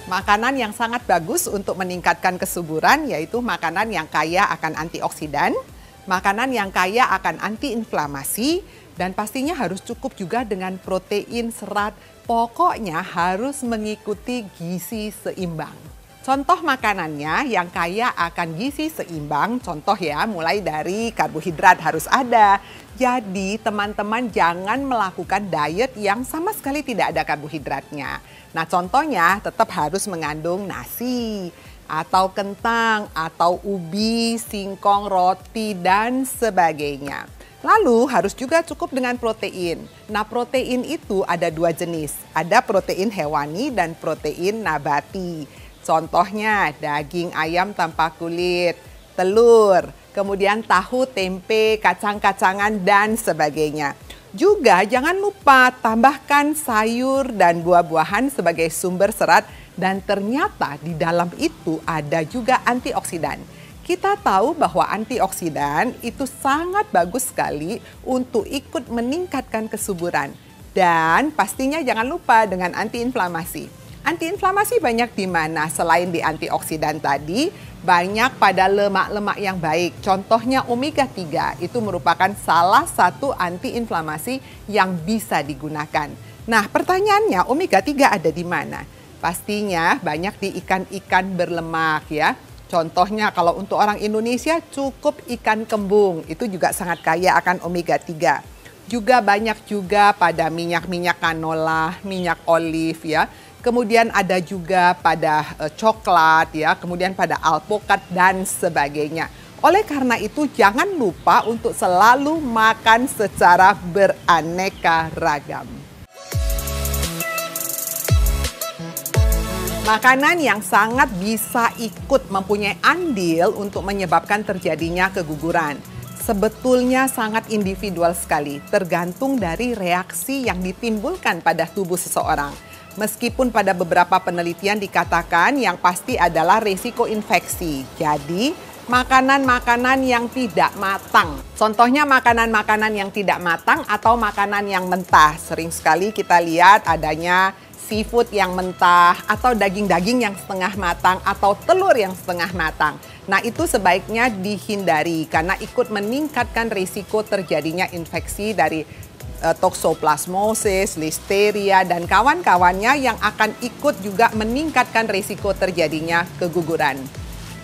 Makanan yang sangat bagus untuk meningkatkan kesuburan yaitu makanan yang kaya akan antioksidan, makanan yang kaya akan antiinflamasi, dan pastinya harus cukup juga dengan protein, serat. Pokoknya harus mengikuti gizi seimbang. Contoh makanannya yang kaya akan gizi seimbang, contoh ya, mulai dari karbohidrat harus ada. Jadi teman-teman jangan melakukan diet yang sama sekali tidak ada karbohidratnya. Nah contohnya tetap harus mengandung nasi, atau kentang, atau ubi, singkong, roti, dan sebagainya. Lalu harus juga cukup dengan protein. Nah protein itu ada dua jenis, ada protein hewani dan protein nabati. Contohnya daging ayam tanpa kulit, telur, kemudian tahu, tempe, kacang-kacangan, dan sebagainya. Juga jangan lupa tambahkan sayur dan buah-buahan sebagai sumber serat, dan ternyata di dalam itu ada juga antioksidan. Kita tahu bahwa antioksidan itu sangat bagus sekali untuk ikut meningkatkan kesuburan. Dan pastinya jangan lupa dengan antiinflamasi. Antiinflamasi banyak di mana? Selain di antioksidan tadi, banyak pada lemak-lemak yang baik. Contohnya omega 3 itu merupakan salah satu antiinflamasi yang bisa digunakan. Nah, pertanyaannya omega 3 ada di mana? Pastinya banyak di ikan-ikan berlemak ya. Contohnya kalau untuk orang Indonesia cukup ikan kembung, itu juga sangat kaya akan omega 3. Juga banyak juga pada minyak-minyak canola, minyak olive ya. Kemudian ada juga pada coklat ya, kemudian pada alpukat dan sebagainya. Oleh karena itu jangan lupa untuk selalu makan secara beraneka ragam. Makanan yang sangat bisa ikut mempunyai andil untuk menyebabkan terjadinya keguguran. Sebetulnya sangat individual sekali, tergantung dari reaksi yang ditimbulkan pada tubuh seseorang. Meskipun pada beberapa penelitian dikatakan yang pasti adalah risiko infeksi. Jadi, makanan-makanan yang tidak matang. Contohnya makanan-makanan yang tidak matang atau makanan yang mentah. Sering sekali kita lihat adanya seafood yang mentah atau daging-daging yang setengah matang atau telur yang setengah matang. Nah, itu sebaiknya dihindari karena ikut meningkatkan risiko terjadinya infeksi dari toxoplasmosis, listeria, dan kawan-kawannya yang akan ikut juga meningkatkan risiko terjadinya keguguran.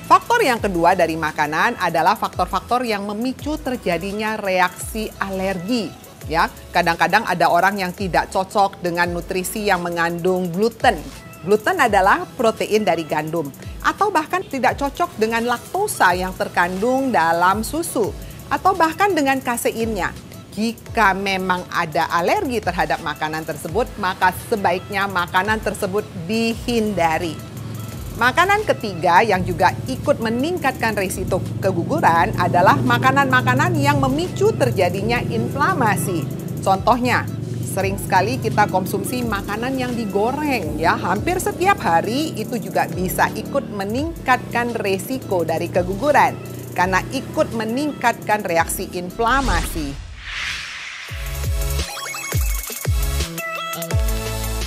Faktor yang kedua dari makanan adalah faktor-faktor yang memicu terjadinya reaksi alergi. Ya, kadang-kadang ada orang yang tidak cocok dengan nutrisi yang mengandung gluten. Gluten adalah protein dari gandum, atau bahkan tidak cocok dengan laktosa yang terkandung dalam susu, atau bahkan dengan kaseinnya. Jika memang ada alergi terhadap makanan tersebut, maka sebaiknya makanan tersebut dihindari. Makanan ketiga yang juga ikut meningkatkan risiko keguguran adalah makanan-makanan yang memicu terjadinya inflamasi. Contohnya, sering sekali kita konsumsi makanan yang digoreng ya, hampir setiap hari itu juga bisa ikut meningkatkan risiko dari keguguran karena ikut meningkatkan reaksi inflamasi.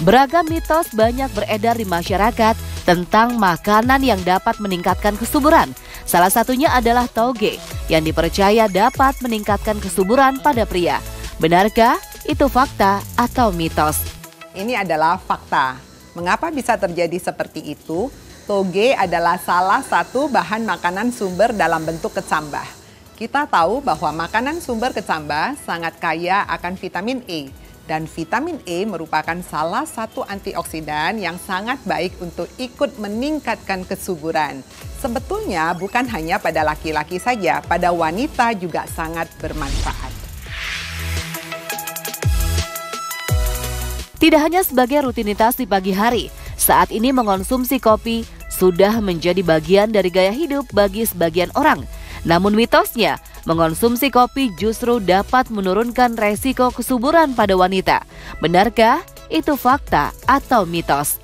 Beragam mitos banyak beredar di masyarakat tentang makanan yang dapat meningkatkan kesuburan. Salah satunya adalah toge yang dipercaya dapat meningkatkan kesuburan pada pria. Benarkah itu fakta atau mitos? Ini adalah fakta. Mengapa bisa terjadi seperti itu? Toge adalah salah satu bahan makanan sumber dalam bentuk kecambah. Kita tahu bahwa makanan sumber kecambah sangat kaya akan vitamin E. Dan vitamin E merupakan salah satu antioksidan yang sangat baik untuk ikut meningkatkan kesuburan. Sebetulnya bukan hanya pada laki-laki saja, pada wanita juga sangat bermanfaat. Tidak hanya sebagai rutinitas di pagi hari, saat ini mengonsumsi kopi sudah menjadi bagian dari gaya hidup bagi sebagian orang. Namun mitosnya, mengonsumsi kopi justru dapat menurunkan resiko kesuburan pada wanita. Benarkah itu fakta atau mitos?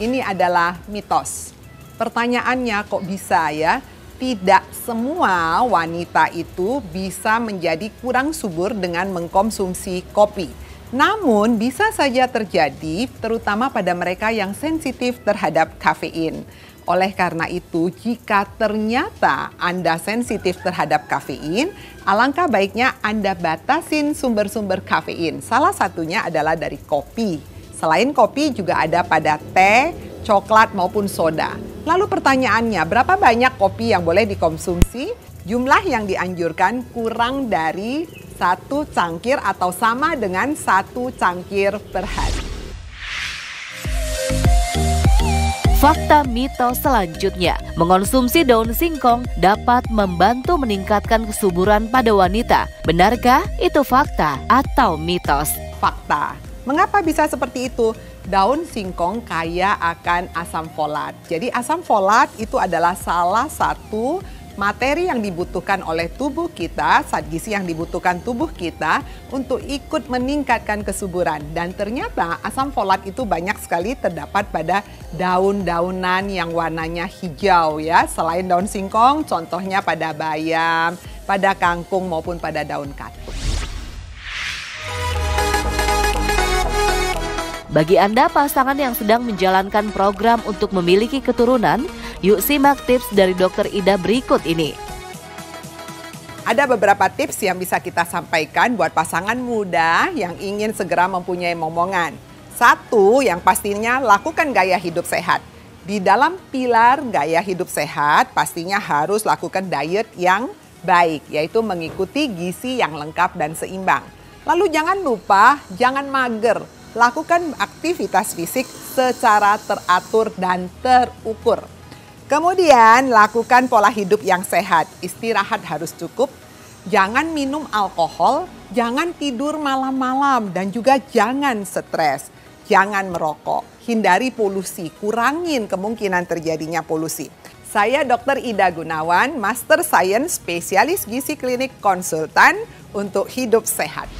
Ini adalah mitos. Pertanyaannya kok bisa ya? Tidak semua wanita itu bisa menjadi kurang subur dengan mengkonsumsi kopi. Namun bisa saja terjadi terutama pada mereka yang sensitif terhadap kafein. Oleh karena itu, jika ternyata Anda sensitif terhadap kafein, alangkah baiknya Anda batasin sumber-sumber kafein. Salah satunya adalah dari kopi. Selain kopi juga ada pada teh, coklat maupun soda. Lalu pertanyaannya, berapa banyak kopi yang boleh dikonsumsi? Jumlah yang dianjurkan kurang dari 1 cangkir atau sama dengan 1 cangkir per hari. Fakta mitos selanjutnya, mengonsumsi daun singkong dapat membantu meningkatkan kesuburan pada wanita. Benarkah itu fakta atau mitos? Fakta. Mengapa bisa seperti itu? Daun singkong kaya akan asam folat. Jadi asam folat itu adalah salah satu materi yang dibutuhkan oleh tubuh kita, zat gizi yang dibutuhkan tubuh kita untuk ikut meningkatkan kesuburan. Dan ternyata asam folat itu banyak sekali terdapat pada daun-daunan yang warnanya hijau ya. Selain daun singkong, contohnya pada bayam, pada kangkung maupun pada daun katuk. Bagi Anda pasangan yang sedang menjalankan program untuk memiliki keturunan, yuk simak tips dari Dr. Ida berikut ini. Ada beberapa tips yang bisa kita sampaikan buat pasangan muda yang ingin segera mempunyai momongan. 1, yang pastinya lakukan gaya hidup sehat. Di dalam pilar gaya hidup sehat, pastinya harus lakukan diet yang baik, yaitu mengikuti gizi yang lengkap dan seimbang. Lalu jangan lupa, jangan mager. Lakukan aktivitas fisik secara teratur dan terukur. Kemudian lakukan pola hidup yang sehat, istirahat harus cukup, jangan minum alkohol, jangan tidur malam-malam, dan juga jangan stres, jangan merokok, hindari polusi, kurangin kemungkinan terjadinya polusi. Saya Dr. Ida Gunawan, Master Science Spesialis Gizi Klinik Konsultan untuk hidup sehat.